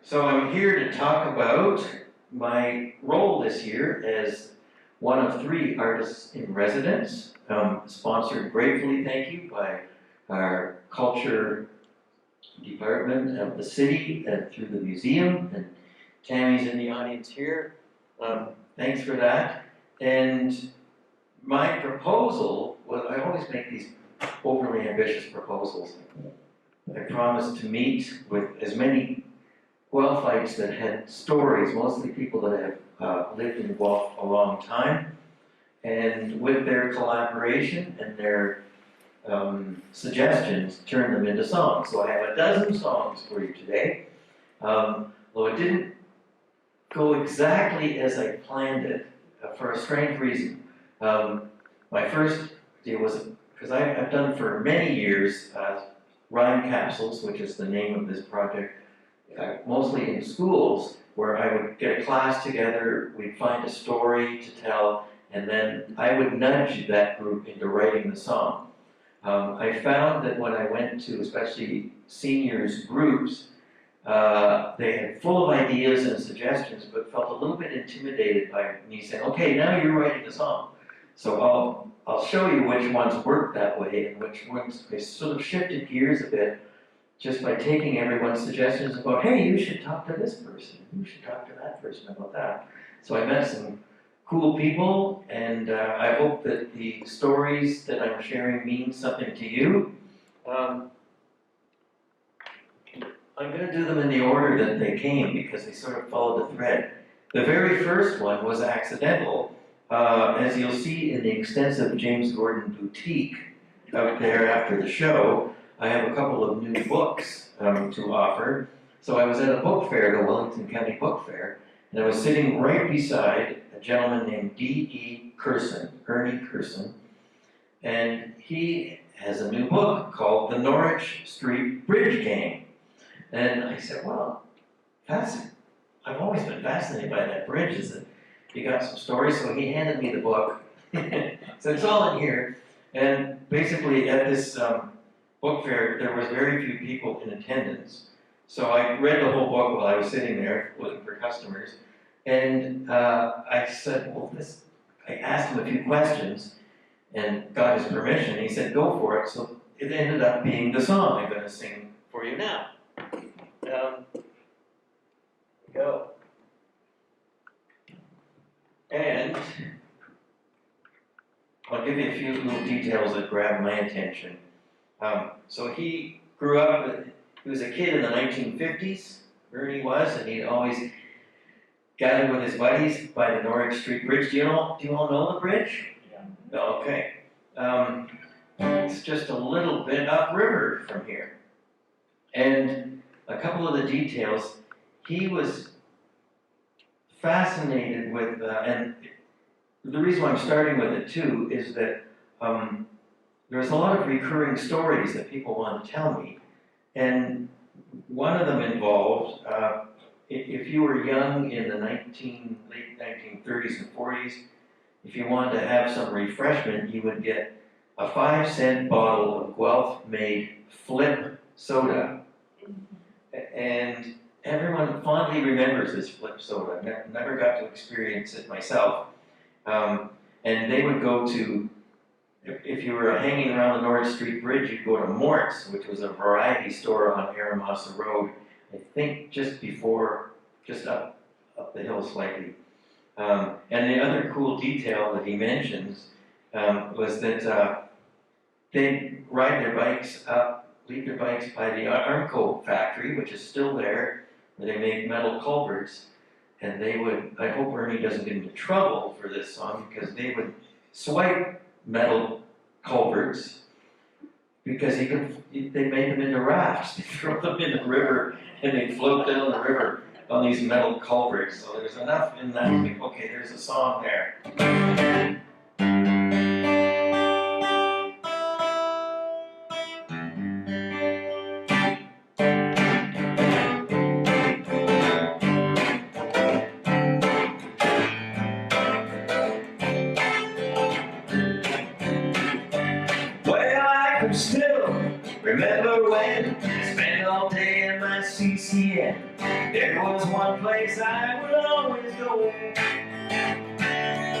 So I'm here to talk about my role this year as one of 3 artists in residence, sponsored gratefully, thank you, by our culture department of the city and through the museum, and Tammy's in the audience here. Thanks for that. And my proposal, well, I always make these overly ambitious proposals. I promised to meet with as many Guelphites that had stories, mostly people that have lived in Guelph a long time, and with their collaboration and their suggestions, turn them into songs. So I have a dozen songs for you today. Though it didn't go exactly as I planned it, for a strange reason. My first idea was, because I've done for many years rhyme capsules, which is the name of this project, mostly in schools, where I would get a class together, we'd find a story to tell, and then I would nudge that group into writing the song. I found that when I went to especially seniors groups, they had full of ideas and suggestions, but felt a little bit intimidated by me saying, okay, now you're writing the song. So I'll show you which ones worked that way and which ones I sort of shifted gears a bit just by taking everyone's suggestions about, hey, you should talk to this person, you should talk to that person about that. So I met some cool people, and I hope that the stories that I'm sharing mean something to you. I'm going to do them in the order that they came because they sort of follow the thread. The very first one was accidental. As you'll see in the extensive James Gordon boutique out there after the show, I have a couple of new books to offer. So I was at a book fair, the Wellington County Book Fair, and I was sitting right beside a gentleman named D.E. Curson, Ernie Curson, and he has a new book called The Norwich Street Bridge Gang. And I said, well, I've always been fascinated by that bridge. Is that you got some stories? So he handed me the book. So it's all in here. And basically at this book fair, there was very few people in attendance. So I read the whole book while I was sitting there looking for customers. And I said, well, I asked him a few questions and got his permission. He said, go for it. So it ended up being the song I'm going to sing for you now. Go. And I'll give you a few little details that grabbed my attention. So he grew up, he was a kid in the 1950s, Ernie was, and he'd always gathered with his buddies by the Norwich Street Bridge. Do you all know the bridge? Yeah. Okay. It's just a little bit upriver from here. And a couple of the details, he was fascinated with, and the reason why I'm starting with it too is that there's a lot of recurring stories that people want to tell me. And one of them involved, if you were young in the late 1930s and 40s, if you wanted to have some refreshment, you would get a 5-cent bottle of Guelph-made Flip soda. And everyone fondly remembers this Flip soda. Never got to experience it myself. And they would go to, if you were hanging around the Norwich Street Bridge, you'd go to Mort's, which was a variety store on Aramasa Road, I think just up the hill slightly. And the other cool detail that he mentions was that they'd ride their bikes up, leave their bikes by the Armco factory, which is still there, where they make metal culverts, and they would, I hope Ernie doesn't get into trouble for this song, because they would swipe metal culverts, because they made them into rafts. They throw them in the river, and they float down the river on these metal culverts. So there's enough in that. Okay, there's a song there. Still remember when I spent all day in my CCM There was one place I would always go,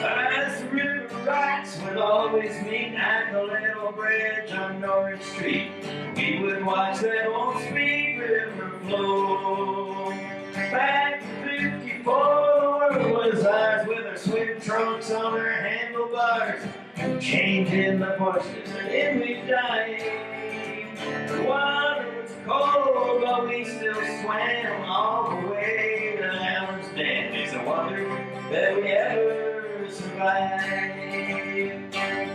as the river rocks would always meet at the little bridge on North Street. We would watch that old Speed River flow. Back to 54 was ours, with our swim trunks on our handlebars, chained in the bushes, and in we dived. The water was cold, but we still swam all the way to Allen's Dam. It's a wonder that we ever survived.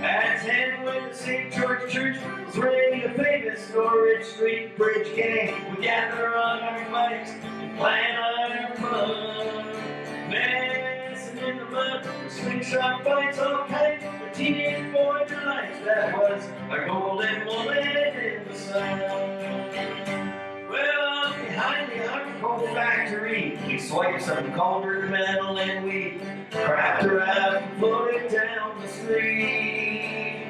At 10, when the St. George Church was ring, the famous Norwich Street Bridge gang would gather on our bikes and plan our fun. Dancing in the mud, slingshot fights, all kinds of teenage boy delights. That was our golden moment in the sun. Well, behind the Uncle factory, we swiped some cauldron metal and we cracked her out and floated down the street.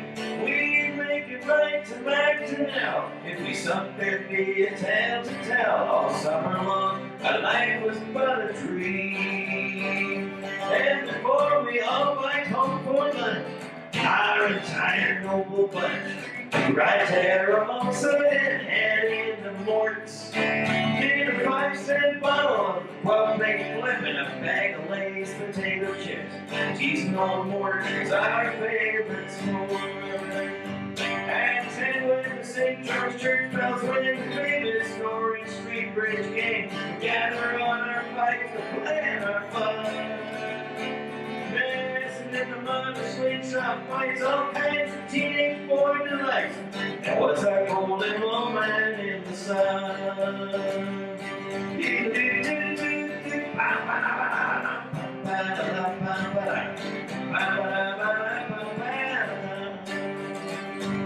We'd make it right to back to now. If we sunk, there'd be a tale to tell. All summer long, our life was but a dream. And before we all biked home for lunch, our entire noble bunch, right there alongside and head in the morts. Get a 5-cent bottle of Puff Make Flip and a bag of Lay's potato chips. Teasing old Morton's our favorite sport. At 10, when the St. George Church bells ring, the famous Norwich Street Bridge gang gather on our bikes to plan our fun. Dancing in the mud, slingshot fights, all kinds of teenage boy delights. That was our golden moment in the sun.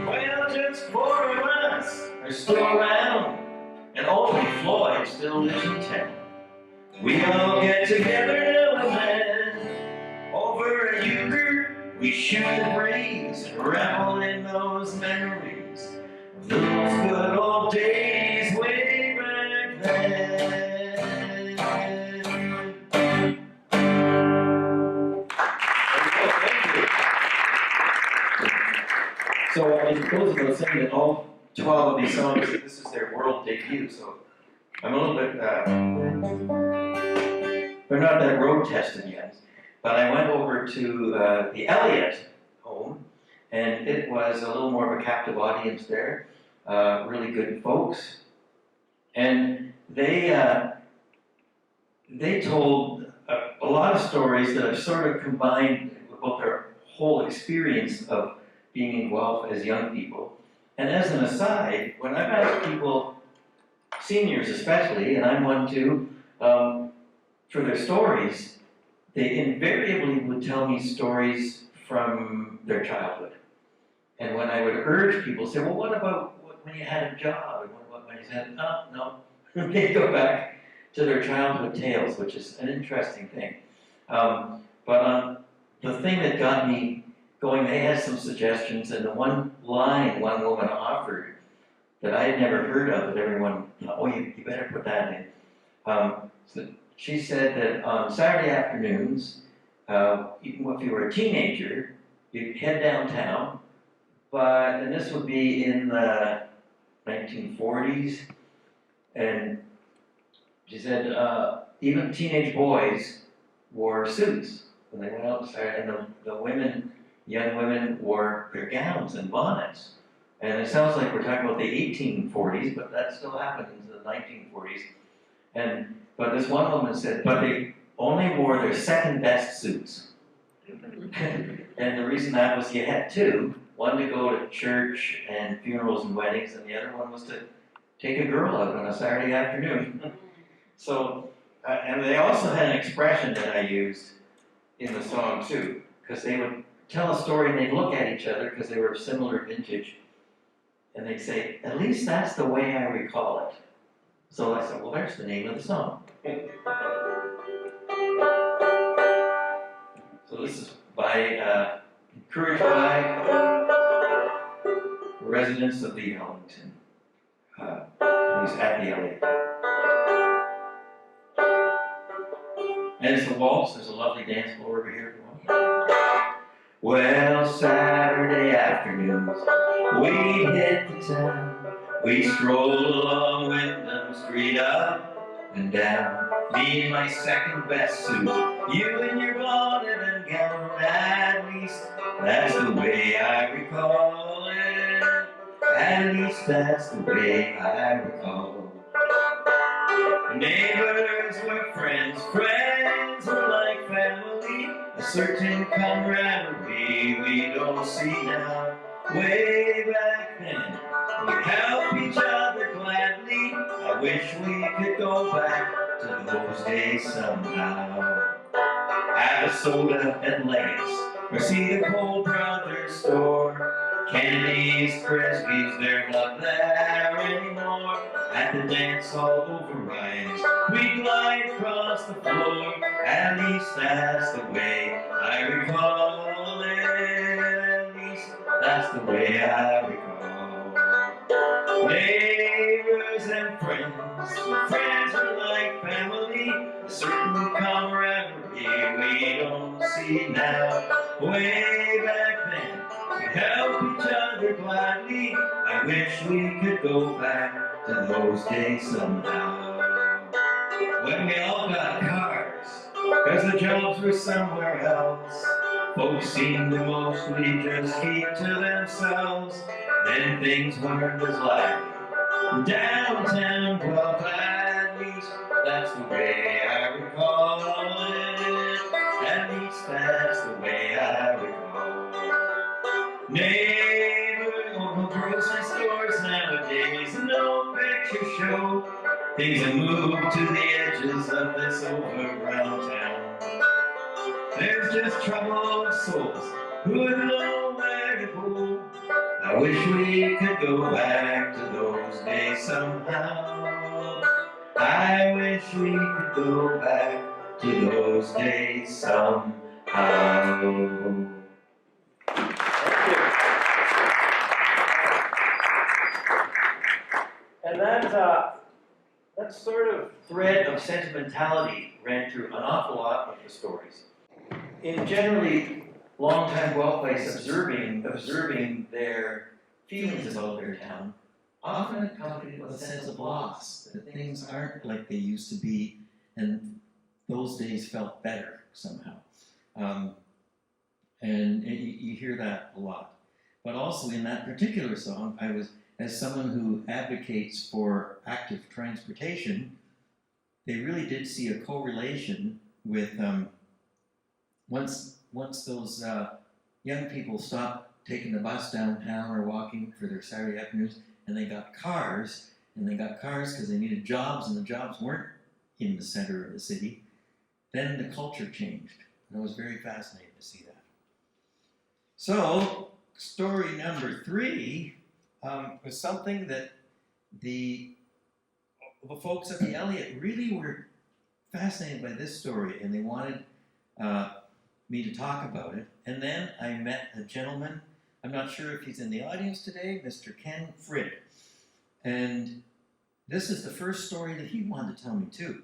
Well, just 4 of us are still around, and only Floyd still lives in town. We all get together now and then, over a euchre, we shoot the breeze and revel in those memories of those good old days way back then. So it goes without saying that all 12 of these songs, this is their world debut, so I'm a little bit, they're not that road tested yet. But I went over to the Elliott home, and it was a little more of a captive audience there, really good folks. And they told a lot of stories that have sort of combined about their whole experience of being in Guelph as young people. And as an aside, when I've asked people, seniors especially, and I'm one too, for their stories, they invariably would tell me stories from their childhood. And when I would urge people, say, well, what about when you had a job? And what about when you said, oh, no. They go back to their childhood tales, which is an interesting thing. But the thing that got me going, they had some suggestions, and the one line one woman offered that I had never heard of, that everyone thought, oh, you better put that in. So she said that on Saturday afternoons, even if you were a teenager, you'd head downtown, and this would be in the 1940s, and she said even teenage boys wore suits when they went outside, and the women, young women, wore their gowns and bonnets. And it sounds like we're talking about the 1840s, but that still happened in the 1940s. But this one woman said, but they only wore their second best suits. And the reason that was you had two, one to go to church and funerals and weddings, and the other one was to take a girl out on a Saturday afternoon. So, and they also had an expression that I used in the song too, because they would tell a story and they'd look at each other because they were of similar vintage, and they'd say, at least that's the way I recall it. So I said, well, there's the name of the song. So this is encouraged by residents of the Ellington, who's at the Elliott. And it's a waltz. There's a lovely dance floor over here if you want. Well, Saturday afternoons, we hit the town. We strolled along Wyndham Street up and down. Me in my second best suit, you in your bonnet and gown. At least that's the way I recall it. At least that's the way I recall. Neighbors were friends, friends were like family. A certain camaraderie we don't see now. Way back then, we help each other gladly. I wish we could go back to those days somehow. Have a soda at Leggett, or see the Cole Brothers store. Kennedy's, Cresby's, they're not there anymore. At the dance hall overrides, we glide across the floor. At least that's the way I recall it. At least that's the way I recall. Neighbors and friends are like family. A certain camaraderie we don't see now. Way back then, we help each other gladly. I wish we could go back to those days somehow. When we all got cars, cause the jobs were somewhere else. Folks seemed to mostly just keep to themselves. Then things weren't as lively. Downtown Guelph, at least that's the way I recall it. At least that's the way I recall. Neighbors, no grocery stores nowadays, no picture show. Things have moved to the edges of this overground town. There's just troubled souls who would know where to go. I wish we could go back to those days somehow. I wish we could go back to those days somehow. And that sort of thread of sentimentality ran through an awful lot of the stories. In generally long-time Guelphites observing their feelings about their town, often accompanied with a sense of loss, that things aren't like they used to be, and those days felt better somehow. And you hear that a lot. But also in that particular song, I was, as someone who advocates for active transportation, they really did see a correlation with once those young people stopped taking the bus downtown or walking for their Saturday afternoons, and they got cars because they needed jobs, and the jobs weren't in the center of the city, then the culture changed. And I was very fascinated to see that. So, story number 3 was something that the folks at the Elliott really were fascinated by this story, and they wanted me to talk about it. And then I met a gentleman, I'm not sure if he's in the audience today, Mr. Ken Fridd. And this is the first story that he wanted to tell me too.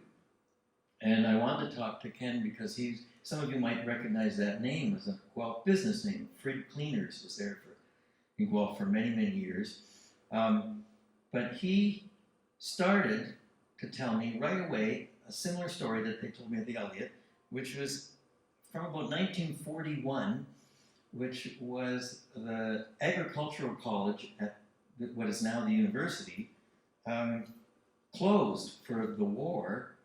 And I wanted to talk to Ken because some of you might recognize that name as a Guelph business name. Fridd Cleaners was there in Guelph for many, many years. But he started to tell me right away a similar story that they told me at the Elliott, which was from about 1941, which was the agricultural college at what is now the university, closed for the war,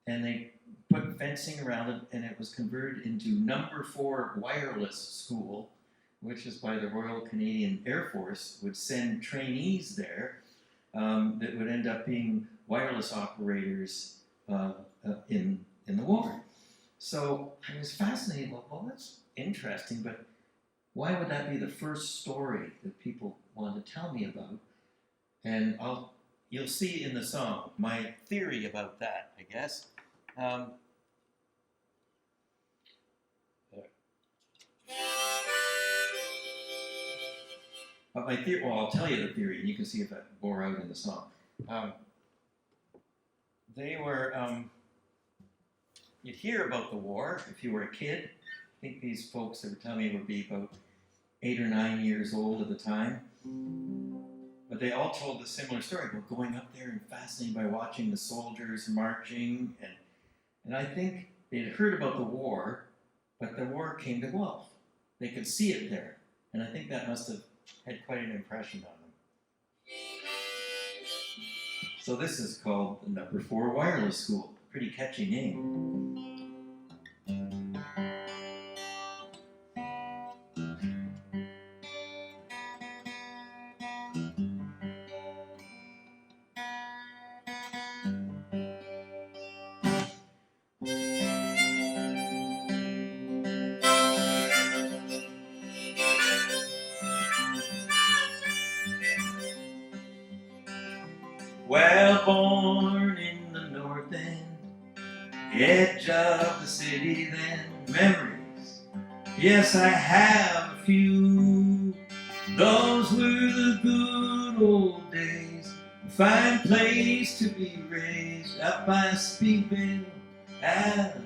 and they put fencing around it, and it was converted into number 4 wireless school, which is by the Royal Canadian Air Force, would send trainees there that would end up being wireless operators in the war. So I was fascinated, well, that's interesting, but why would that be the first story that people want to tell me about? And you'll see in the song my theory about that, I guess. But my theory, well, I'll tell you the theory, and you can see if that bore out in the song. They were you'd hear about the war if you were a kid. I think these folks that were telling me would be about 8 or 9 years old at the time. But they all told a similar story about going up there and fascinated by watching the soldiers marching. And I think they'd heard about the war, but the war came to Guelph. They could see it there. And I think that must have had quite an impression on them. So this is called the Number 4 Wireless School. Pretty catchy name. Well, born in the north end, the edge of the city then, memories, yes I have a few. Those were the good old days, a fine place to be raised, up by Speedville Avenue.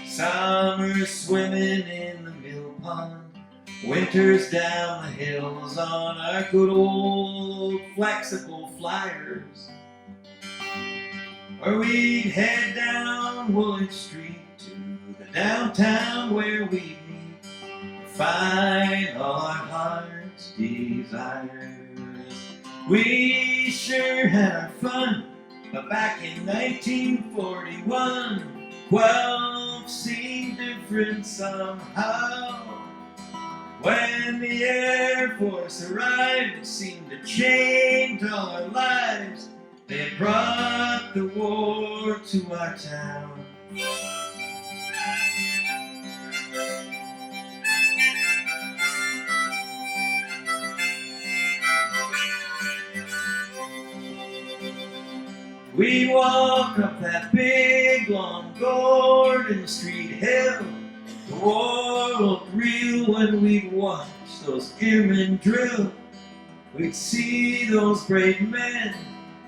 Summer swimming in the mill pond, winters down the hills on our good old flexible flyers. Or we'd head down Woolwich Street to the downtown where we'd meet to find all our heart's desires. We sure had our fun, but back in 1941, Guelph seemed different somehow. When the Air Force arrived, it seemed to change all our lives. They brought the war to our town. We walk up that big long Gordon Street hill. The war looked real when we'd watch those airmen drill. We'd see those brave men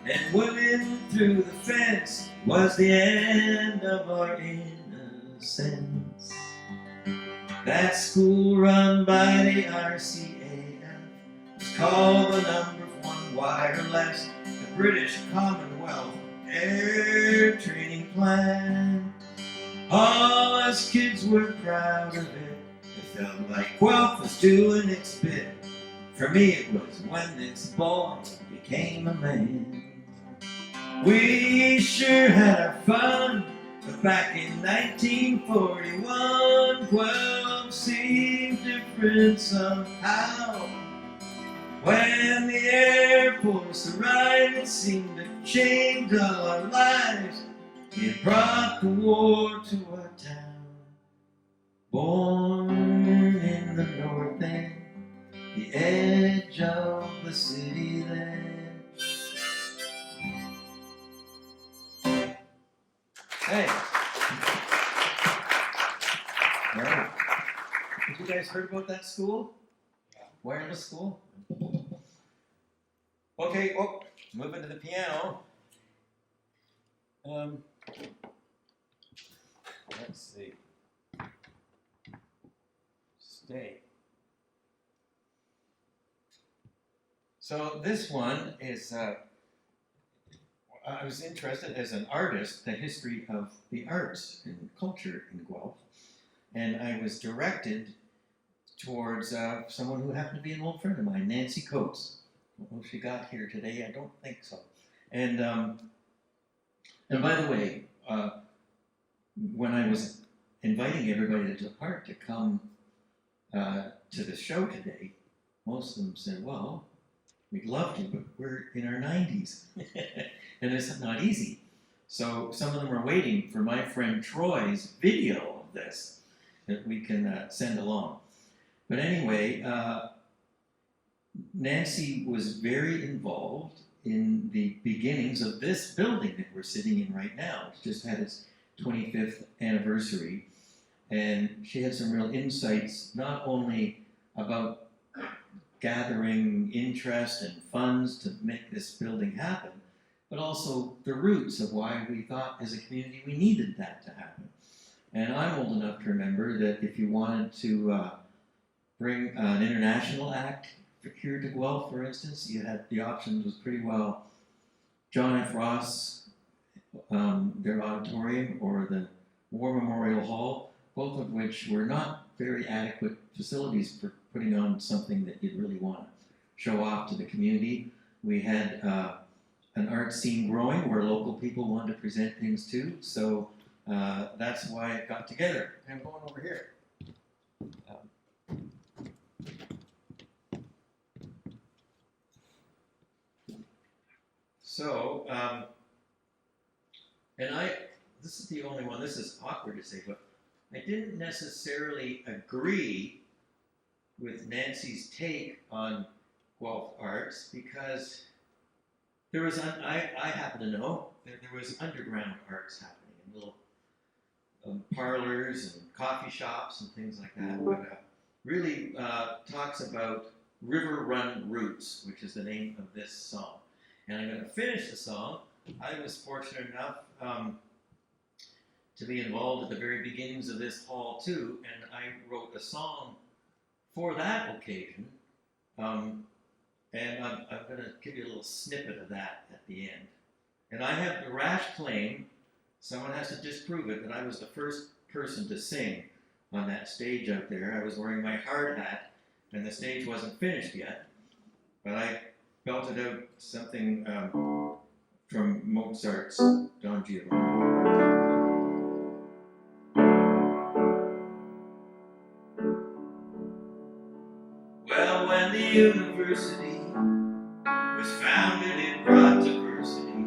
and women through the fence. Was the end of our innocence. That school run by the RCAF was called the Number 1 Wireless, the British Commonwealth Air Training Plan. All us kids were proud of it. It felt like Guelph was doing its bit. For me it was when this boy became a man. We sure had our fun, but back in 1941, Guelph seemed different somehow. When the Air Force arrived, it seemed to change all our lives. It brought the war to our town. Born in the north end, the edge of the city then. Hey. All right. Have you guys heard about that school? Yeah. Wireless school? Okay, well, moving to the piano. Let's see. Stay. So this one is, I was interested as an artist, the history of the arts and culture in Guelph. And I was directed towards someone who happened to be an old friend of mine, Nancy Coates. I don't know if she got here today, I don't think so. And by the way, when I was inviting everybody that took part to come to the show today, most of them said, well, we'd love to, but we're in our 90s. And it's not easy. So some of them are waiting for my friend Troy's video of this that we can send along. But anyway, Nancy was very involved in the beginnings of this building that we're sitting in right now. It just had its 25th anniversary. And she had some real insights, not only about gathering interest and funds to make this building happen, but also the roots of why we thought as a community we needed that to happen. And I'm old enough to remember that if you wanted to bring an international act here to Guelph, for instance, you had the options was pretty well John F. Ross, their auditorium, or the War Memorial Hall, both of which were not very adequate facilities for putting on something that you'd really want to show off to the community. We had an art scene growing where local people wanted to present things too, so that's why it got together. I'm going over here. This is the only one, this is awkward to say, but I didn't necessarily agree with Nancy's take on Guelph Arts because there was, I happen to know, there was underground arts happening in little parlors and coffee shops and things like that, but really talks about River Run Roots, which is the name of this song. And I'm going to finish the song. I was fortunate enough to be involved at the very beginnings of this hall too, and I wrote a song for that occasion. And I'm going to give you a little snippet of that at the end. And I have the rash claim, someone has to disprove it, that I was the first person to sing on that stage out there. I was wearing my hard hat, and the stage wasn't finished yet, but I belted out something from Mozart's Don Giovanni. Well, when the university was founded, it brought diversity,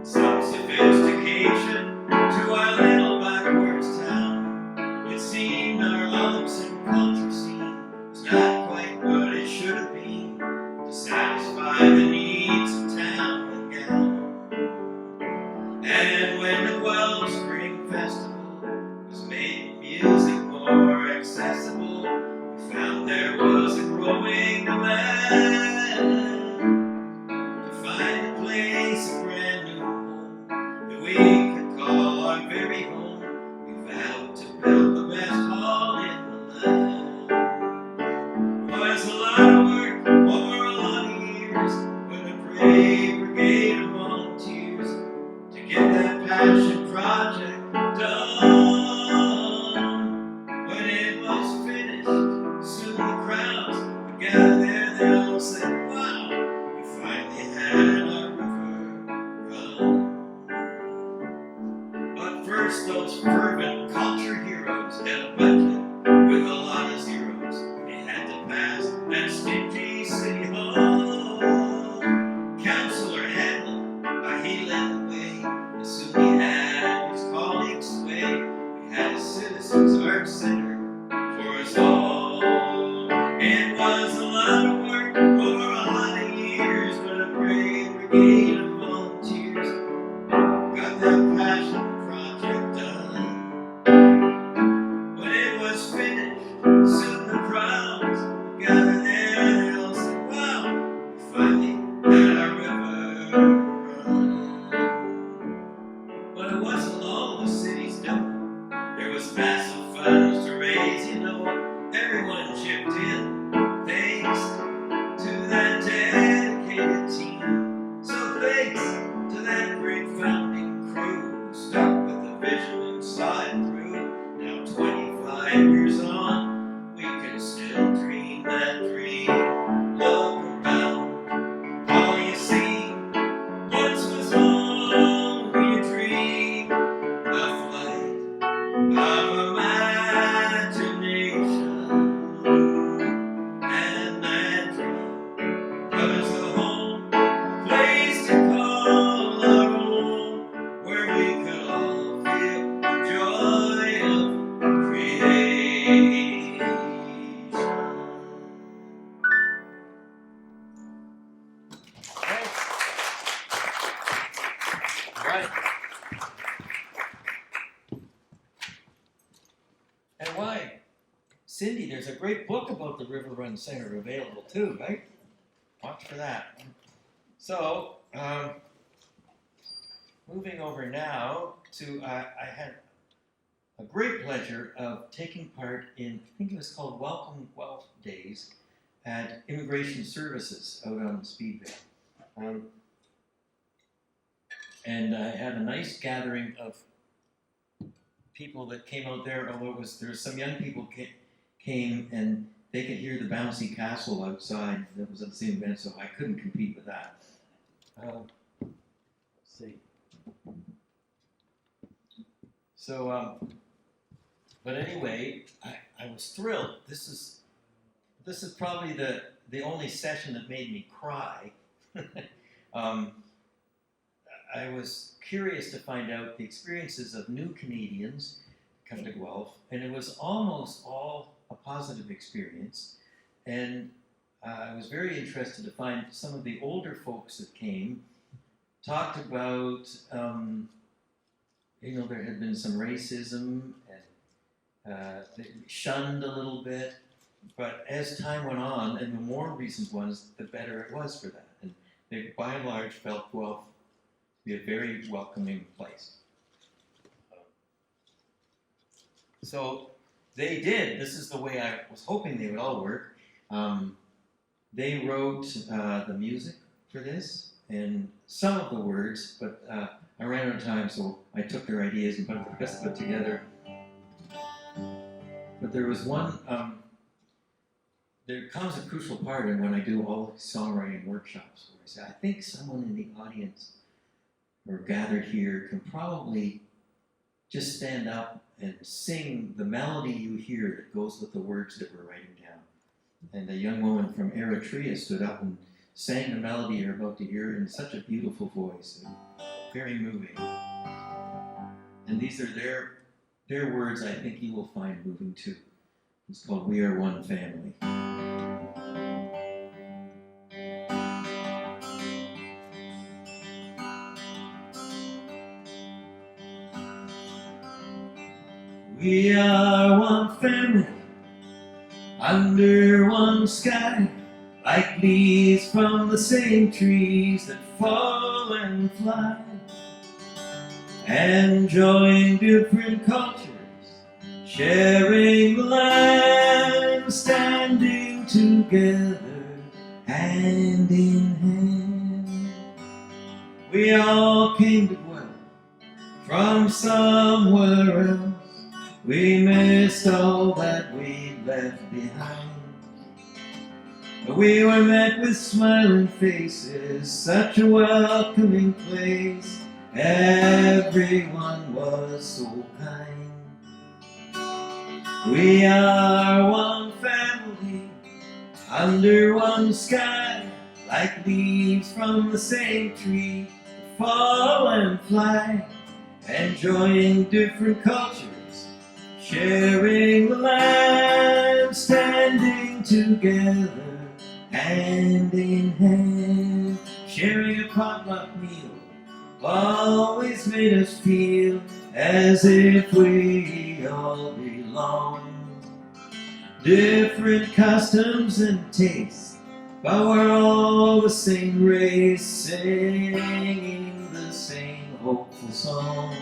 some sophistication to our little backwards town. It seemed our arts and culture scene was not quite what it should have been to satisfy the needs of town and gown. And when the Guelph Spring Festival was made music more accessible, we found there was a growing demand to find a place, a brand new home that we could call our very home. We vowed to build the best hall in the land. It was a lot of work over a lot of years with a brave brigade of volunteers to get that passion project done. When it was finished, soon the crowds would gather there, they all said, wow, we finally had our river run. But first, those fervent culture heroes had a budget with a lot of zeros. They had to pass that stingy city hall. Councillor Hanlon, he led the way, and soon he had his colleagues sway. We had a citizens' art center for us all. It was a lot of work over a lot of years, but a brave brigade of volunteers got that passion project done. When it was finished, soon the crowds would gather there and they all said, wow, we finally had our river run. But it wasn't all the city's doing. There was massive funds to raise, you know. Everyone chipped in, thanks to that dedicated team. So thanks to that great founding crew who stuck with the vision and saw it through. Now 25 years on, we can still dream that dream. Look around, all you see once was only a dream, a flight of imagination. And that dream was a home, place to call our own, where we could all feel the joy of creation. Right. And why? Cindy, there's a great book about the River Run Center available too, right? Watch for that. So, moving over now to, I had a great pleasure of taking part in, I think it was called Welcome Guelph Days at Immigration Services out on Speedway. And I had a nice gathering of people that came out there, although there was some young people came and they could hear the bouncy castle outside that was at the same event, so I couldn't compete with that. Let's see. So, but anyway, I was thrilled. This is probably the only session that made me cry. I was curious to find out the experiences of new Canadians come to Guelph, and it was almost all a positive experience. And I was very interested to find some of the older folks that came talked about, there had been some racism and they shunned a little bit, but as time went on, and the more recent ones, the better it was for that. And they, by and large, felt Guelph to be a very welcoming place. So they did. This is the way I was hoping they would all work. They wrote the music for this and some of the words, but I ran out of time, so I took their ideas and put the rest of it together. But there was one, there comes a crucial part in when I do all songwriting workshops, where I say, I think someone in the audience or gathered here can probably just stand up and sing the melody you hear that goes with the words that we're writing down. And a young woman from Eritrea stood up and sang the melody you're about to hear in such a beautiful voice, very moving. And these are their words I think you will find moving too. It's called We Are One Family. We are one family, under one sky, like leaves from the same trees that fall and fly, enjoying different cultures, sharing the land, standing together, hand in hand. We all came to Guelph from somewhere else. We missed all that we left behind. But we were met with smiling faces, such a welcoming place. Everyone was so kind. We are one family, under one sky, like leaves from the same tree, fall and fly, enjoying different cultures, sharing the land, standing together, hand in hand. Sharing a potluck meal always made us feel as if we all belong. Different customs and tastes, but we're all the same race, singing the same hopeful song.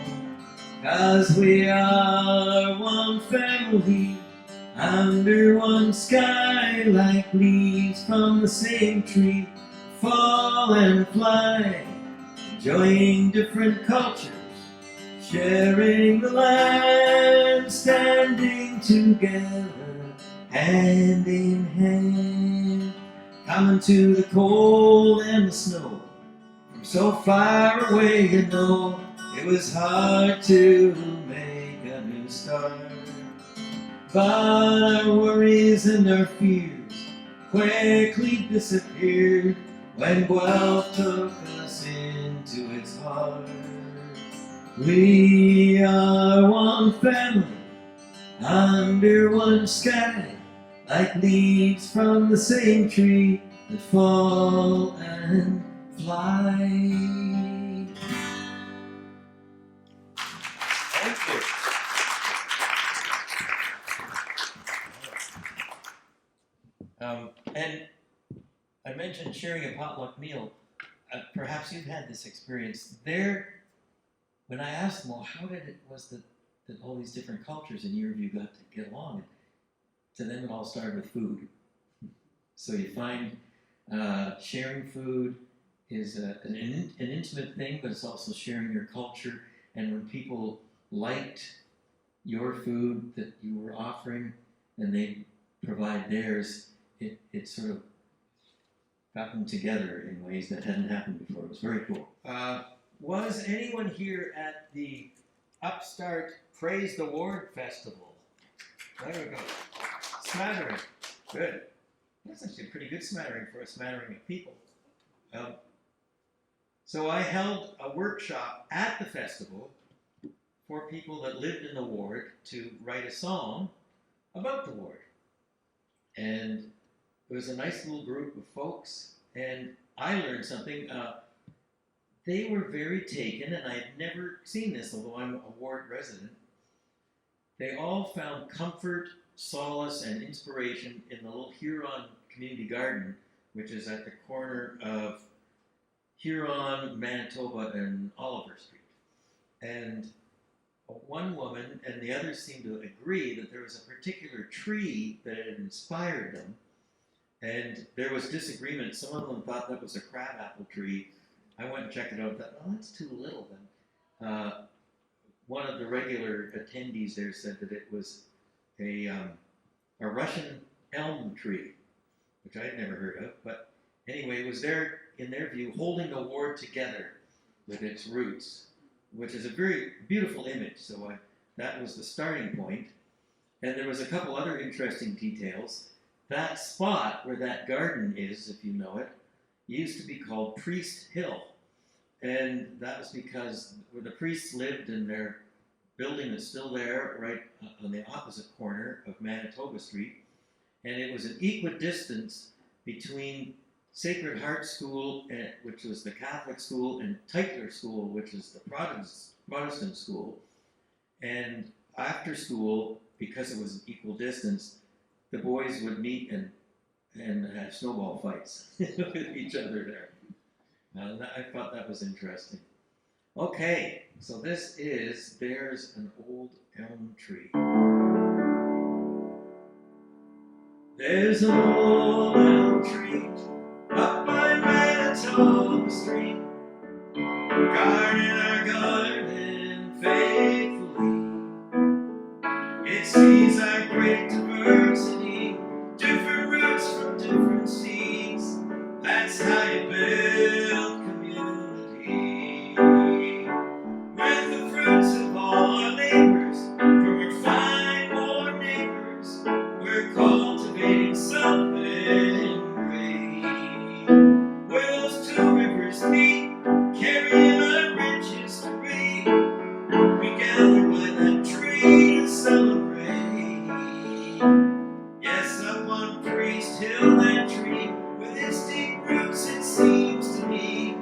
'Cause we are one family, under one sky, like leaves from the same tree, fall and fly, enjoying different cultures, sharing the land, standing together, hand in hand. Coming to the cold and the snow, from so far away, you know, it was hard to make a new start. But our worries and our fears quickly disappeared when Guelph took us into its heart. We are one family, under one sky, like leaves from the same tree that fall and fly. Thank you. And I mentioned sharing a potluck meal. Perhaps you've had this experience. Their when I asked them, well, how did it was that all these different cultures in your view got to get along? And to them, it all started with food. So you find sharing food is an intimate thing, but it's also sharing your culture. And when people liked your food that you were offering, and they provide theirs, it sort of got them together in ways that hadn't happened before. It was very cool. Was anyone here at the Upstart Praise the Ward Festival? There we go. Smattering. Good. That's actually a pretty good smattering for a smattering of people. So I held a workshop at the festival for people that lived in the ward to write a song about the ward. And it was a nice little group of folks, and I learned something. They were very taken, and I had never seen this, although I'm a ward resident. They all found comfort, solace, and inspiration in the little Huron Community Garden, which is at the corner of Huron, Manitoba, and Oliver Street. And one woman and the others seemed to agree that there was a particular tree that had inspired them. And there was disagreement. Some of them thought that was a crabapple tree. I went and checked it out and thought, oh, that's too little then. One of the regular attendees there said that it was a Russian elm tree, which I had never heard of. But anyway, it was there, in their view, holding the ward together with its roots, which is a very beautiful image. So that was the starting point. And there was a couple other interesting details. That spot where that garden is, if you know it, used to be called Priest Hill. And that was because where the priests lived in their building that's still there, right on the opposite corner of Manitoba Street. And it was an equidistance between Sacred Heart School, which was the Catholic school, and Tytler School, which is the Protestant school. And after school, because it was an equal distance, the boys would meet and have snowball fights with each other there. I thought that was interesting. Okay, so there's an old elm tree. There's an old elm tree up by Manitoba Street, guarding our garden faithfully. It sees our great diversity, different roots from different seeds. That's how you build community. With the fruits of all our labors, from our fine war neighbors, we're cultivating something great. Where those two rivers meet, carrying our rich history, we gather by that tree to celebrate. Yes, up on Priest Hill, that tree, with its deep roots, it seems to me,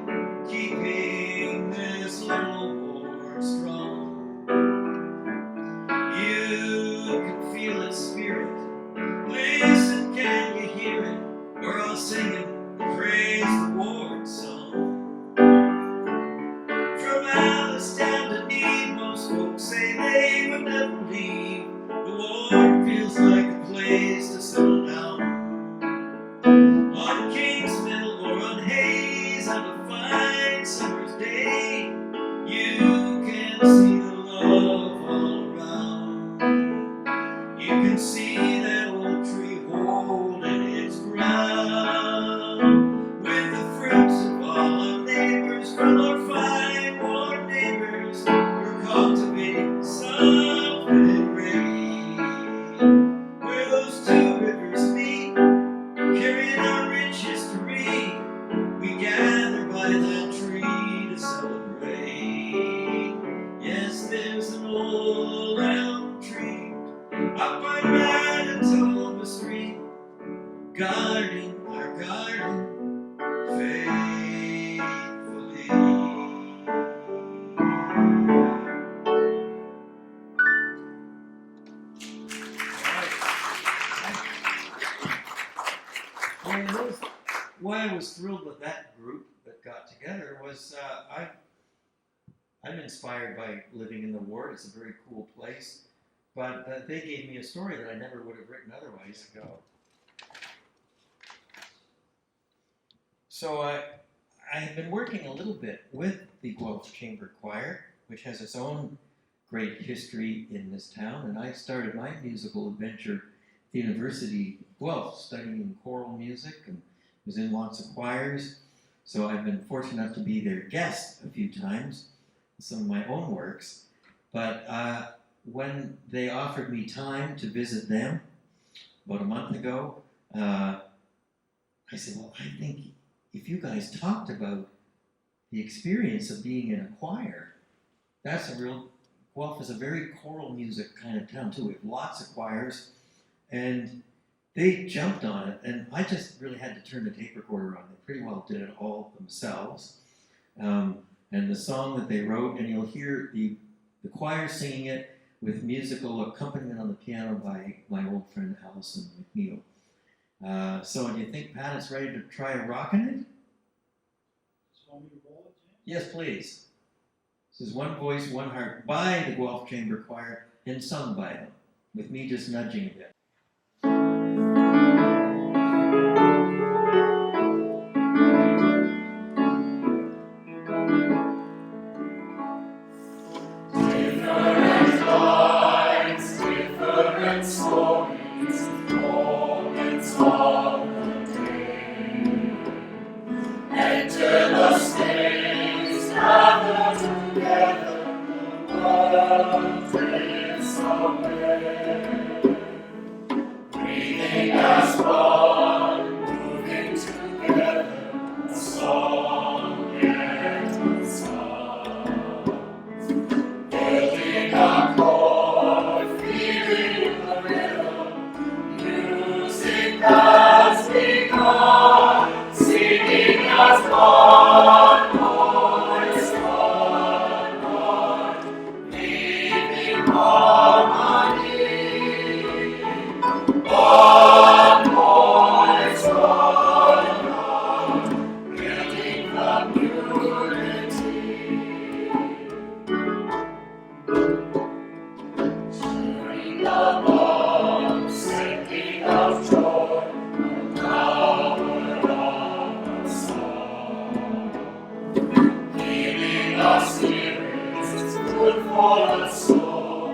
keeping this little ward strong. You can feel its spirit. Listen, can you hear it? We're all singing the Praise the Ward song. From Alice down to Need, most folks say they would never leave. The ward feels like a place to settle down. On Kings Mill or on Hayes on a fine summer's day, you can see the love all around. You can see that old tree holding its ground, with the fruits of all our neighbors, from our fine war neighbors, we're cultivating something great. Where those two rivers meet, carrying our rich history, we gather by that tree to celebrate. Yes, there's an old elm tree up by Manitoba Street, guarding our garden faithfully. Why I was thrilled with that group that got together was I'm inspired by living in the ward. It's a very cool place. But they gave me a story that I never would have written otherwise. So I have been working a little bit with the Guelph Chamber Choir, which has its own great history in this town, and I started my musical adventure at the University of Guelph, studying choral music, and was in lots of choirs. So I've been fortunate enough to be their guest a few times in some of my own works. But when they offered me time to visit them about a month ago, I said, well, I think if you guys talked about the experience of being in a choir, that's a real, Guelph is a very choral music kind of town too. We have lots of choirs, and they jumped on it, and I just really had to turn the tape recorder on. They pretty well did it all themselves. And the song that they wrote, and you'll hear the choir singing it with musical accompaniment on the piano by my old friend Alison McNeil. So do you think Pat is ready to try rocking it? Yes, please. This is One Voice, One Heart by the Guelph Chamber Choir and sung by them, with me just nudging a bit. Different lives, different stories, moments of the day. Enter the stage, gather together, the world drifts away. Breathing as one, moving together, a song yet unsung. Building a chord, feeling the rhythm, music has begun, singing as one voice, one heart, leaving harmony. One voice, one heart, building community. Sharing the love, singing of joy, the power of a song. Healing the spirits, good for the soul.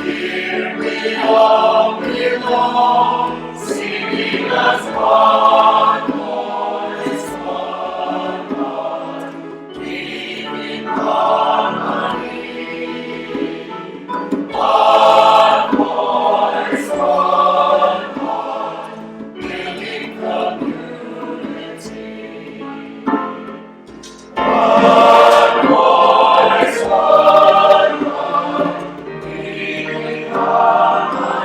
Here we all belong, singing as one voice, one heart, leaving harmony. One voice, one heart, building community. One voice, one heart, leaving harmony.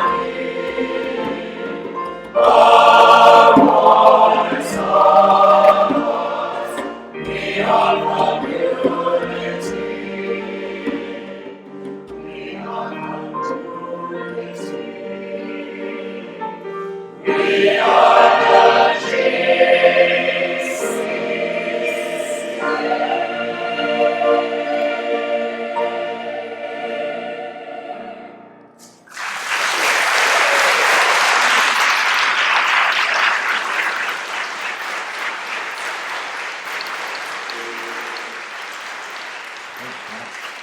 One voice, one heart, we are community. We are community. We are the Jesus.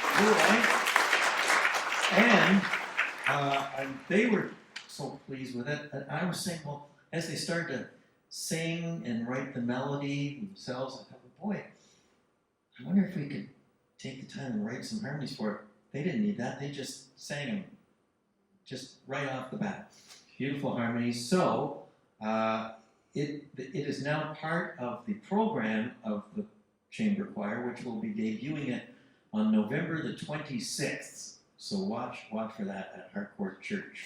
All right. And they were so pleased with it that I was saying, well, as they started to sing and write the melody themselves, I thought, well, boy, I wonder if we could take the time and write some harmonies for it. They didn't need that. They just sang them just right off the bat. Beautiful harmonies. So it is now part of the program of the Chamber Choir, which will be debuting it on November the 26th. So watch for that at Harcourt Church.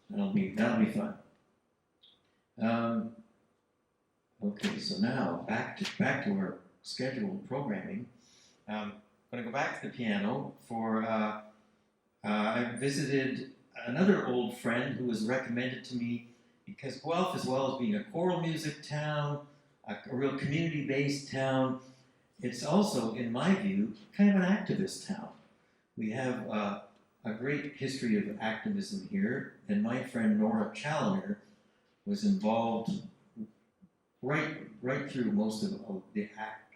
That'll be fun. Okay, so now back to our scheduled programming. I'm going to go back to the piano for. I visited another old friend who was recommended to me because Guelph, as well as being a choral music town, a real community-based town, it's also, in my view, kind of an activist town. We have a great history of activism here, and my friend Nora Challoner was involved right through most of the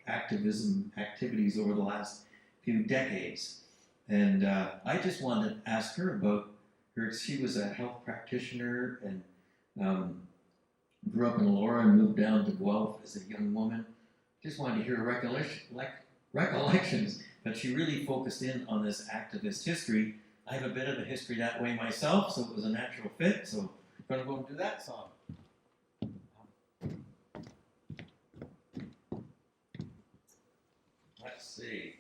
activism activities over the last few decades. And I just wanted to ask her about her. She was a health practitioner and grew up in Laura and moved down to Guelph as a young woman. Just wanted to hear recollections, but she really focused in on this activist history. I have a bit of a history that way myself, so it was a natural fit. So I'm going to go and do that song. Let's see.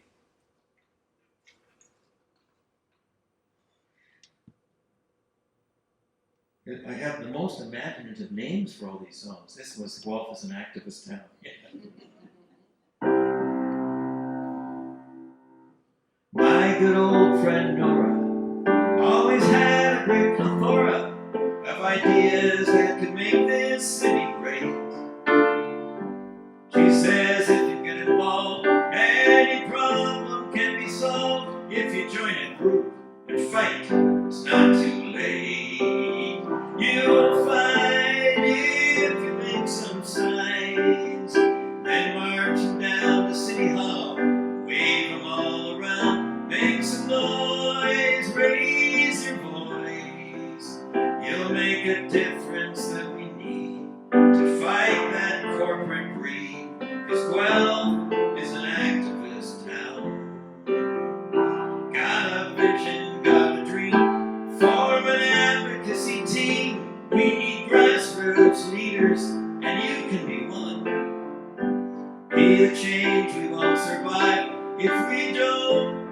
I have the most imaginative names for all these songs. This was Guelph as an activist town. Yeah. My good old friend Nora always had a great plethora of ideas that could make this city great. She says if you get involved, any problem can be solved if you join a group and fight. It's not too late. You'll find if you make some signs, then marching down to City Hall, wave them all around, make some noise, raise your voice. You'll make a difference that we need to fight that corporate greed, 'cause Guelph is an activist town. Got a vision, got a dream, form an advocacy team. We need grassroots leaders, and you can be one. Be the change we won't survive if we don't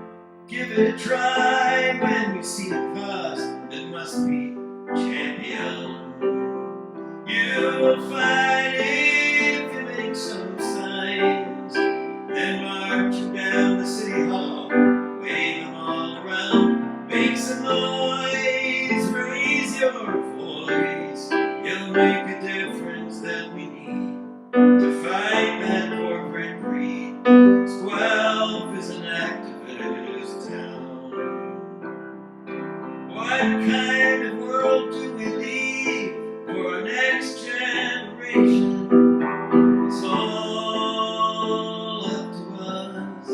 give it a try. When we see a cause that must be championed, you will find if you make some signs, then marching down the City Hall, wave them all around, make some noise, raise your voice. You'll make a difference that we need to fight that corporate greed. 'Cause Guelph is an activist town. What kind of world do we leave for our next generation? It's all up to us.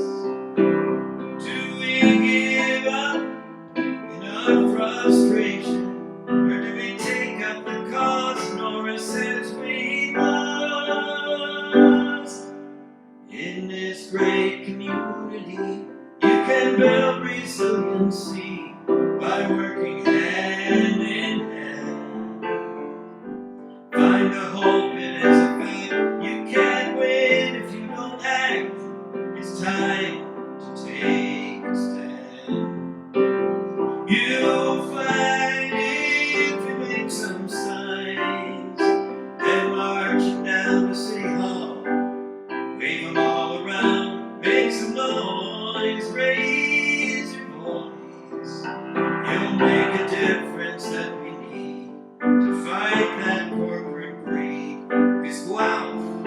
Do we give up in our frustration, or do we take up the cause Nora says we must? In this great community, you can build resiliency by working hand in hand. Find the hope it is a fact. You can't win if you don't act. It's time to take a stand. You'll find if you make some signs, then marching down to City Hall, wave them all around, make some noise, raise your voice. You'll make a difference that we need to fight that corporate greed. 'Cause Guelph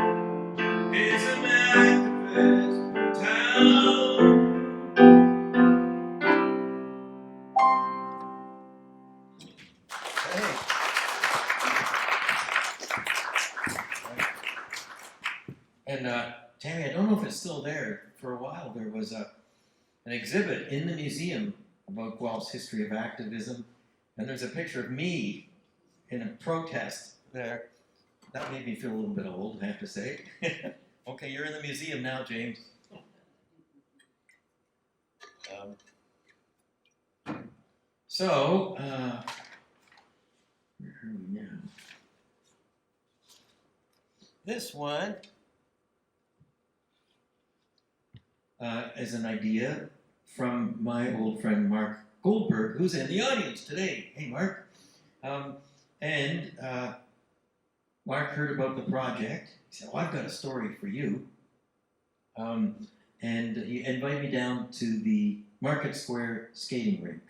is an activist town. Hey. And Tammy, I don't know if it's still there. For a while, there was an exhibit in the museum about Guelph's history of activism, and there's a picture of me in a protest there. That made me feel a little bit old, I have to say. Okay, you're in the museum now, James. So, where are we now? This one is an idea from my old friend Mark Goldberg, who's in the audience today. Hey, Mark. Mark heard about the project. He said, "Oh, I've got a story for you." And he invited me down to the Market Square skating rink.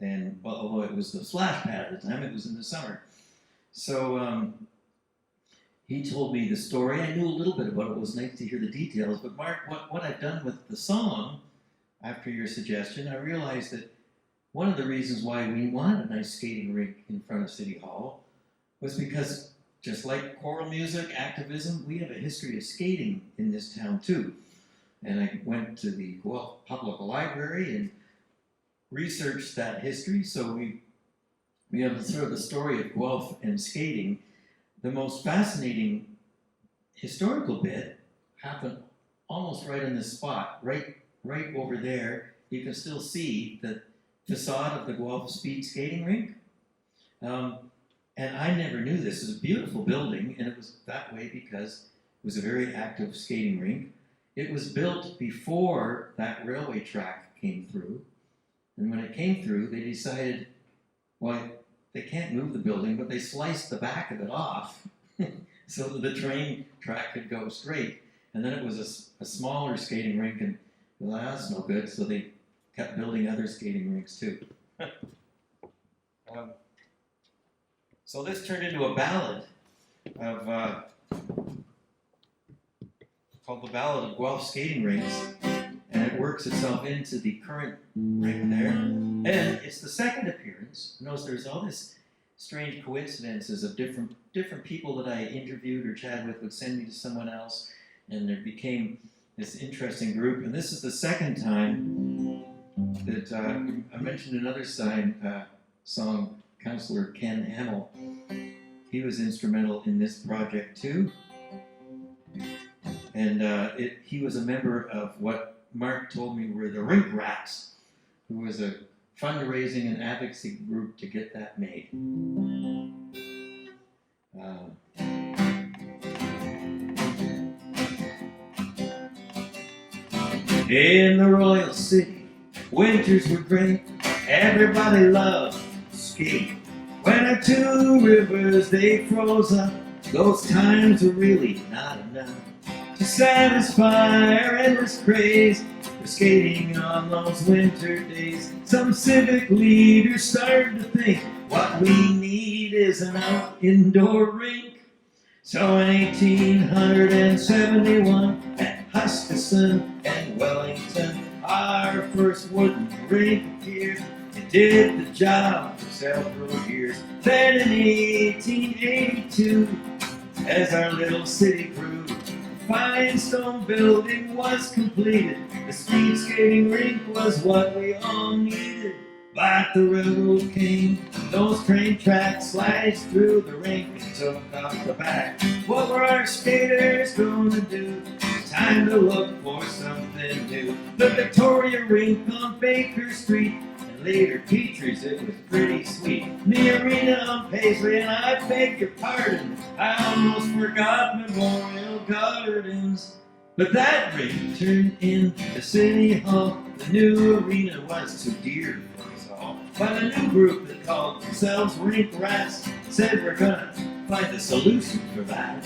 And although it was the splash pad at the time, it was in the summer. So he told me the story. I knew a little bit about it. It was nice to hear the details. But Mark, what I've done with the song, after your suggestion, I realized that one of the reasons why we wanted a nice skating rink in front of City Hall was because, just like choral music, activism, we have a history of skating in this town too. And I went to the Guelph Public Library and researched that history. So we have sort of the story of Guelph and skating. The most fascinating historical bit happened almost right in this spot, right over there. You can still see the facade of the Guelph Speed Skating Rink. And I never knew this. It was a beautiful building, and it was that way because it was a very active skating rink. It was built before that railway track came through. And when it came through, they decided, well, they can't move the building, but they sliced the back of it off so that the train track could go straight. And then it was a smaller skating rink, and well, that's no good, so they kept building other skating rinks too. So this turned into a ballad of called the Ballad of Guelph Skating Rinks, and it works itself into the current rink there. And it's the second appearance. Notice there's all this strange coincidences of different people that I interviewed or chatted with would send me to someone else, and there became this interesting group. And this is the second time that I mentioned another song, Councillor Ken Hamill. He was instrumental in this project too. And he was a member of what Mark told me were the Rink Rats, who was a fundraising and advocacy group to get that made. In the Royal City, winters were great. Everybody loved ski. When our two rivers they froze up, those times were really not enough to satisfy our endless craze for skating on those winter days. Some civic leaders started to think what we need is an indoor rink. So in 1871 at Huskisson and Wellington, our first wooden rink appeared. It did the job for several years. Then in 1882, as our little city grew, the fine stone building was completed. The speed skating rink was what we all needed. But the railroad came, those train tracks sliced through the rink and took off the back. What were our skaters gonna do? Time to look for something new. The Victoria rink on Baker Street, and later Petrie's, it was pretty sweet. The arena on Paisley, and I beg your pardon, I almost forgot Memorial Gardens. But that rink turned into City Hall. The new arena was too dear for us all. But a new group that called themselves Rink Rats said we're gonna find a solution for that.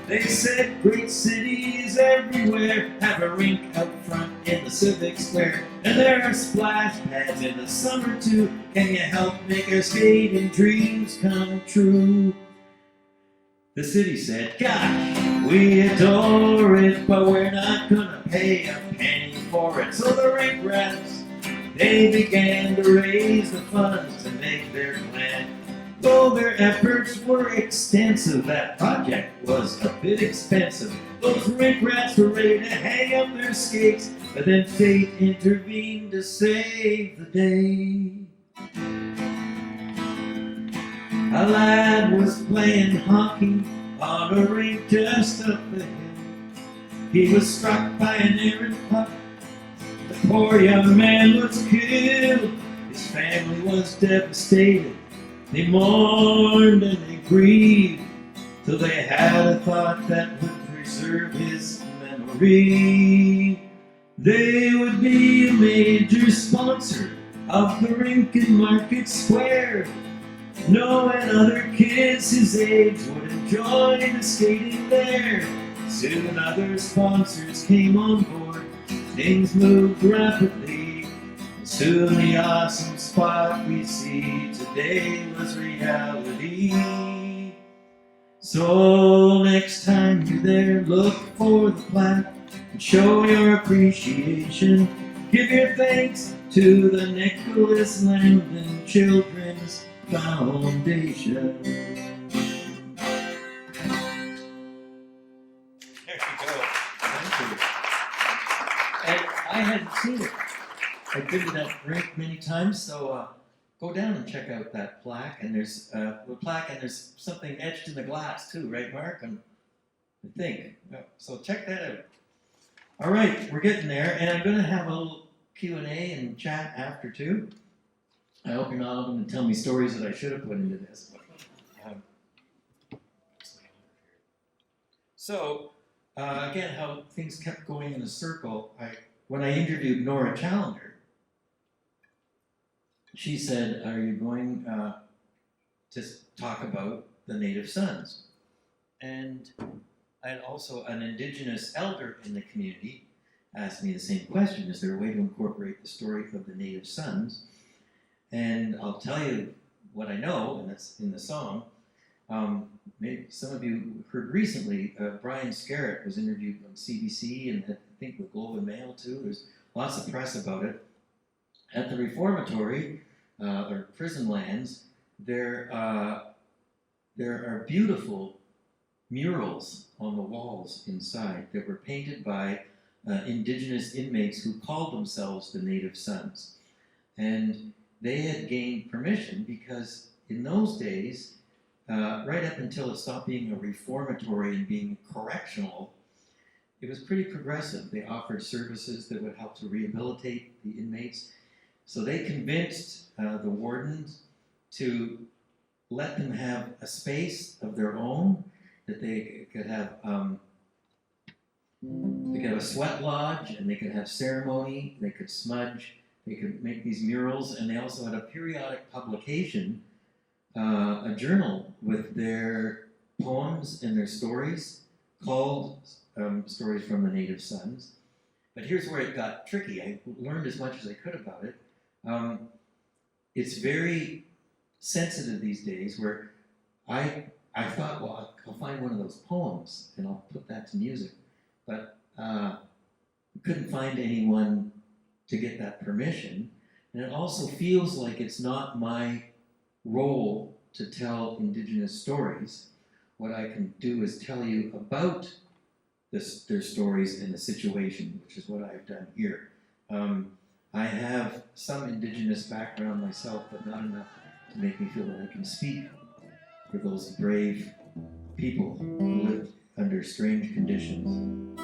They said great cities everywhere have a rink out front in the civic square. And there are splash pads in the summer too. Can you help make our skating dreams come true? The city said, gosh, we adore it, but we're not gonna pay a penny for it. So the Rink Rats, they began to raise the funds to make their plan. Though their efforts were extensive, that project was a bit expensive. Those Rink Rats were ready to hang up their skates, but then fate intervened to save the day. A lad was playing hockey on a rink just up the hill. He was struck by an errant puck. The poor young man was killed. His family was devastated. They mourned and they grieved till they had a thought that would preserve his memory. They would be a major sponsor of the rink in Market Square. Knowing other kids his age would enjoy the skating there. Soon other sponsors came on board. Things moved rapidly. And soon the awesome spot we see today was reality. So next time you're there, look for the plaque and show your appreciation. Give your thanks to the Nicholas Langdon Children's Foundation. There you go. Thank you. And I hadn't seen it. I've been to that rink many times, so go down and check out that plaque. And there's there's something etched in the glass too, right, Mark? And I think. So check that out. All right, we're getting there, and I'm going to have a little Q&A and chat after too. I hope you're not looking to tell me stories that I should have put into this. So, again, how things kept going in a circle. When I interviewed Nora Challenger, she said, "Are you going to talk about the Native Sons?" And also an Indigenous elder in the community asked me the same question: is there a way to incorporate the story of the Native Sons? And I'll tell you what I know, and that's in the song. Maybe some of you heard recently, Brian Scarrett was interviewed on CBC and I think the Globe and Mail too. There's lots of press about it. At the reformatory, or prison lands, there are beautiful murals on the walls inside that were painted by Indigenous inmates who called themselves the Native Sons. And they had gained permission because in those days, right up until it stopped being a reformatory and being correctional, it was pretty progressive. They offered services that would help to rehabilitate the inmates. So they convinced the wardens to let them have a space of their own, that they could have a sweat lodge, and they could have ceremony, they could smudge, they could make these murals, and they also had a periodic publication, a journal with their poems and their stories called Stories from the Native Sons. But here's where it got tricky. I learned as much as I could about it. It's very sensitive these days, where I thought, well, I'll find one of those poems and I'll put that to music. But couldn't find anyone to get that permission. And it also feels like it's not my role to tell Indigenous stories. What I can do is tell you about their stories and the situation, which is what I've done here. I have some Indigenous background myself, but not enough to make me feel that I can speak for those brave people who lived under strange conditions.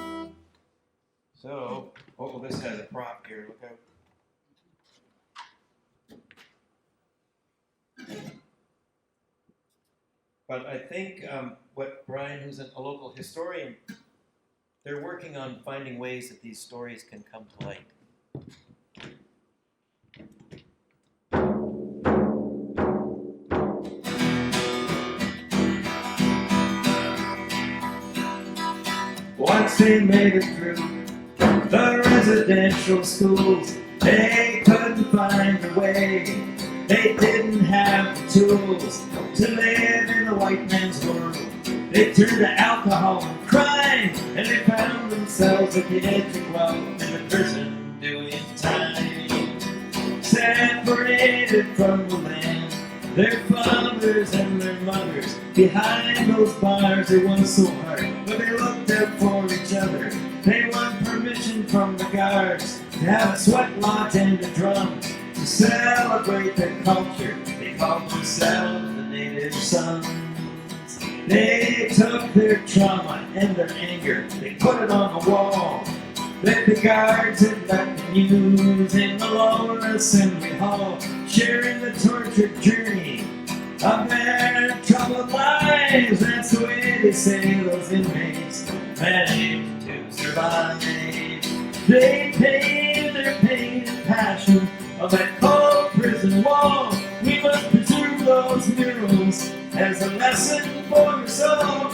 So, oh, this has a prop here, look out. But I think what Brian, who's a local historian, they're working on finding ways that these stories can come to light. Once they made it through the residential schools, they couldn't find a way. They didn't have the tools to live in the white man's world. They turned to alcohol and crime, and they found themselves at the edge of wealth in the prison doing time. Separated from the land, their fathers and their mothers, behind those bars it was so hard, but they looked out for each other. They won permission from the guards to have a sweat lodge and a drum to celebrate their culture. They called themselves the Native Sons. They took their trauma and their anger, they put it on the wall that the guards had let them use in the lower assembly hall, sharing the tortured journey of their troubled lives. That's the way they say those inmates managed to survive. They paid their pain and passion of that cold prison wall. We must preserve those murals as a lesson for us all,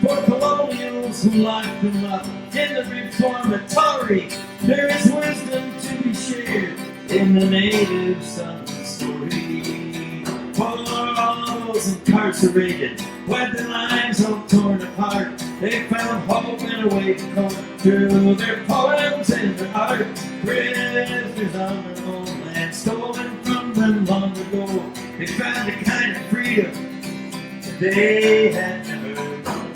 for colonials who locked them up in the reformatory. There is wisdom to be shared in the Native Son story. For all those incarcerated, with their lives all torn apart. They found hope and a way to come through their poems and their art. Prisoners on their homeland, stolen from them long ago. They found a kind of freedom that they had never known.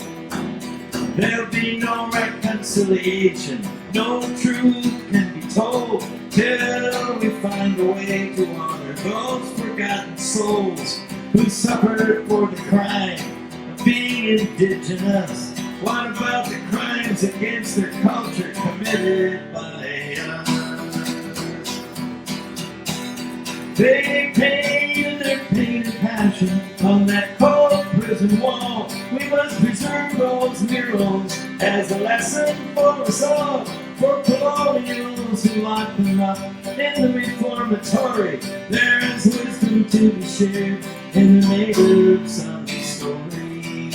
There'll be no reconciliation, no truth can be told, till we find a way to honor those forgotten souls who suffered for the crime of being indigenous. What about the crimes against their culture committed by us? They painted their pain and passion on that cold prison wall. We must preserve those murals as a lesson for us all. For colonials who locked them up in the reformatory, there is wisdom to be shared in the native Sunday story.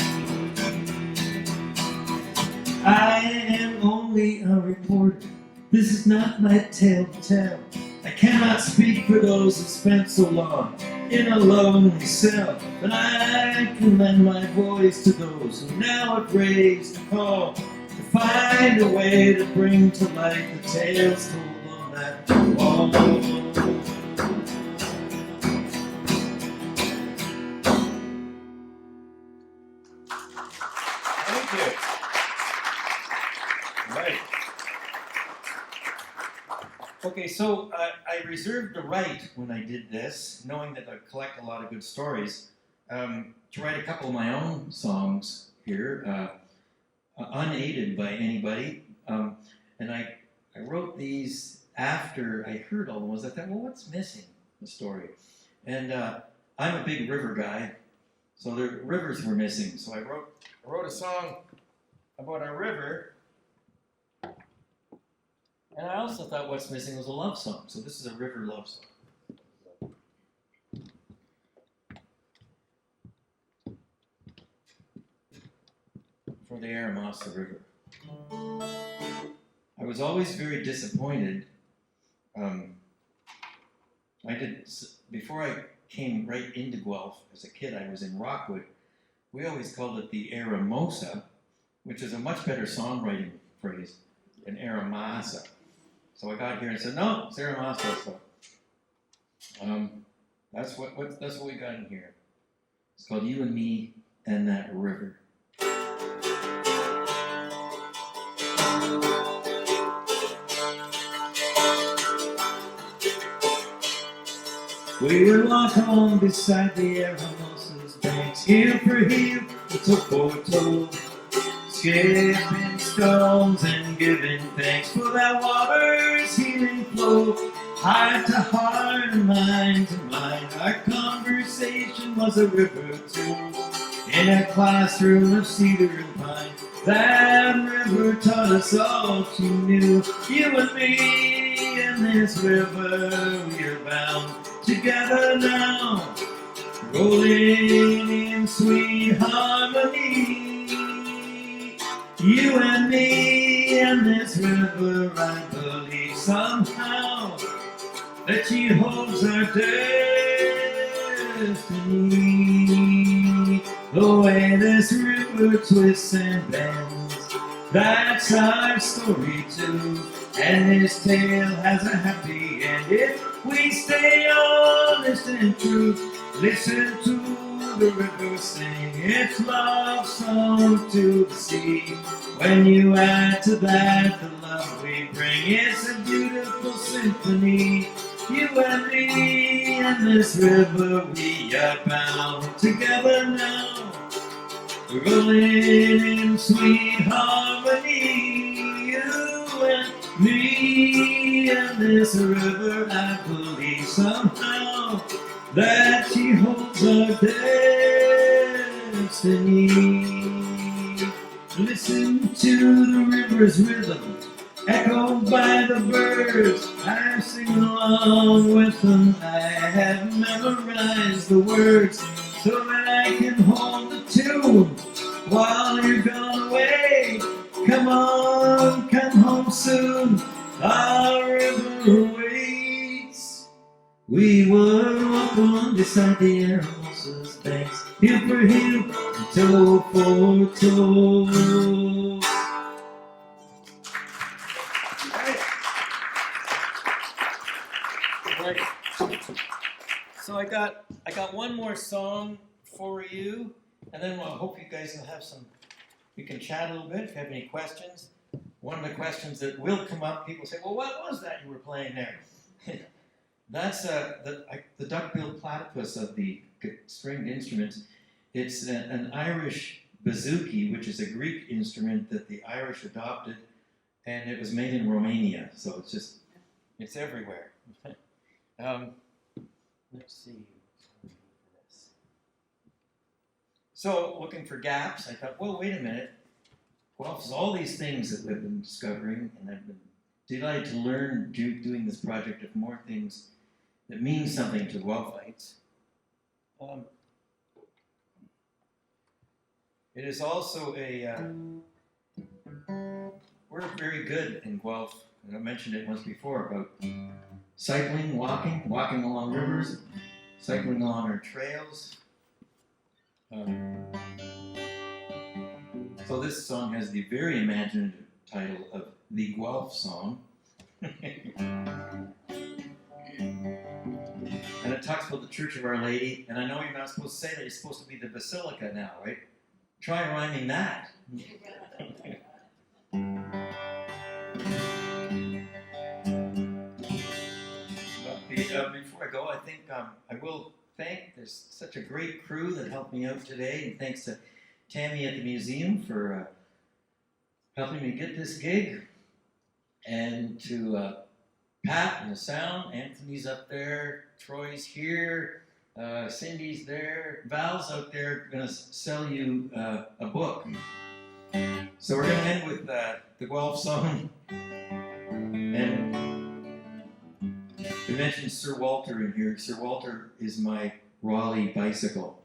I am only a reporter. This is not my tale to tell. I cannot speak for those who spent so long in a lonely cell, but I can lend my voice to those who now have raised a call to find a way to bring to light the tales told on that wall. Thank you. Right. Okay, so I reserved the right when I did this, knowing that I'd collect a lot of good stories, to write a couple of my own songs here, unaided by anybody. And I wrote these after I heard all the ones. I thought, well, what's missing in the story? And I'm a big river guy, so the rivers were missing. So I wrote a song about a river. And I also thought what's missing was a love song. So this is a river love song. For the Aramasa River. I was always very disappointed. Before I came right into Guelph as a kid, I was in Rockwood. We always called it the Aramosa, which is a much better songwriting phrase than Aramasa. So I got here and said, no, it's Aramasa. So that's what we got in here. It's called You and Me and That River. We would walk home beside the Aramosa's banks, heel for heel, toe for toe, skipping stones and giving thanks for that water's healing flow. Heart to heart and mind to mind, our conversation was a river too. In a classroom of cedar and pine, that river taught us all she knew. You and me in this river, we're bound together now, rolling in sweet harmony. You and me and this river, I believe somehow that she holds our destiny. The way this river twists and bends, that's our story too. And this tale has a happy end if we stay honest and true. Listen to the river sing its love song to the sea. When you add to that the love we bring, it's a beautiful symphony. You and me and this river, we are bound together now, rolling in sweet harmony. You and me and this river, I believe somehow that she holds our destiny. Listen to the river's rhythm, echoed by the birds. I'm singing along with them. I have memorized the words so that I can hold the tune while you're gone away. Come on, come home soon. Our river waits. We would walk along beside the arrows Rosa's banks, hill for hill, and toe for toe. Right. So I got one more song for you, and then I hope you guys will have some. We can chat a little bit if you have any questions. One of the questions that will come up, people say, "Well, what was that you were playing there?" That's the duck-billed platypus of the stringed instruments. It's an Irish bouzouki, which is a Greek instrument that the Irish adopted, and it was made in Romania. So it's everywhere. Let's see. So, looking for gaps, I thought, well, wait a minute. Guelph is all these things that we've been discovering, and I've been delighted to learn doing this project of more things that mean something to Guelphites. It is also we're very good in Guelph, and I mentioned it once before, about cycling, walking along rivers, cycling along our trails. So this song has the very imaginative title of The Guelph Song. And it talks about the Church of Our Lady, and I know you're not supposed to say that, you're supposed to be the Basilica now, right? Try rhyming that. Before I go, I think I will thank, there's such a great crew that helped me out today, and thanks to Tammy at the museum for helping me get this gig, and to Pat and the sound. Anthony's up there, Troy's here, Cindy's there, Val's out there going to sell you a book. So we're going to end with the Guelph Song, and we mentioned Sir Walter in here. Sir Walter is my Raleigh bicycle.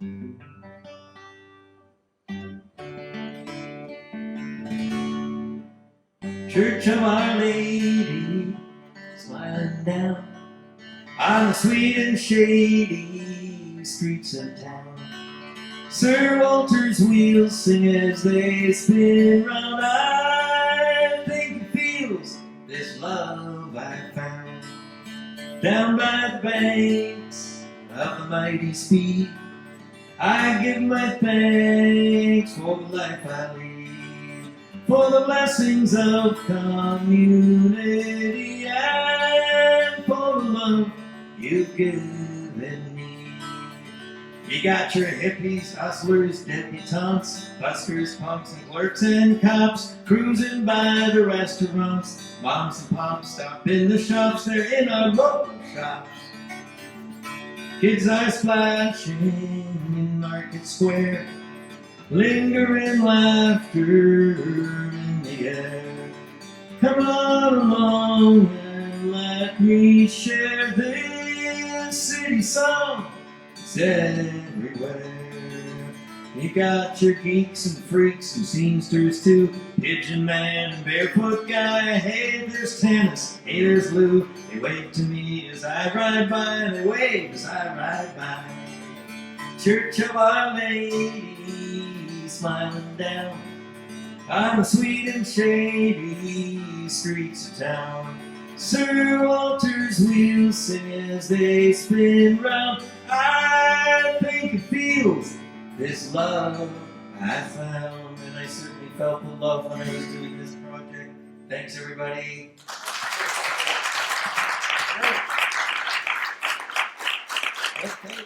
Church of Our Lady, smiling down on the sweet and shady streets of town. Sir Walter's wheels sing as they spin round. I think it feels this love I found down by the banks of the mighty Speed. I give my thanks for the life I lead, for the blessings of community, and for the love you've given me. You got your hippies, hustlers, debutantes, buskers, punks, and clerks and cops cruising by the restaurants. Moms and pops stop in the shops, they're in our local shops. Kids are splashing in Market Square, lingering laughter in the air. Come on along and let me share this city song. It's everywhere. You got your geeks and freaks and seamsters too, pigeon man and barefoot guy. Hey, there's Tennis, hey, there's Lou. They wave to me as I ride by, they wave as I ride by. Church of Our Lady, smiling down on the sweet and shady streets of town. Sir Walter's wheels sing as they spin round. I think it feels this love I found, and I certainly felt the love when I was doing this project. Thanks, everybody. Okay.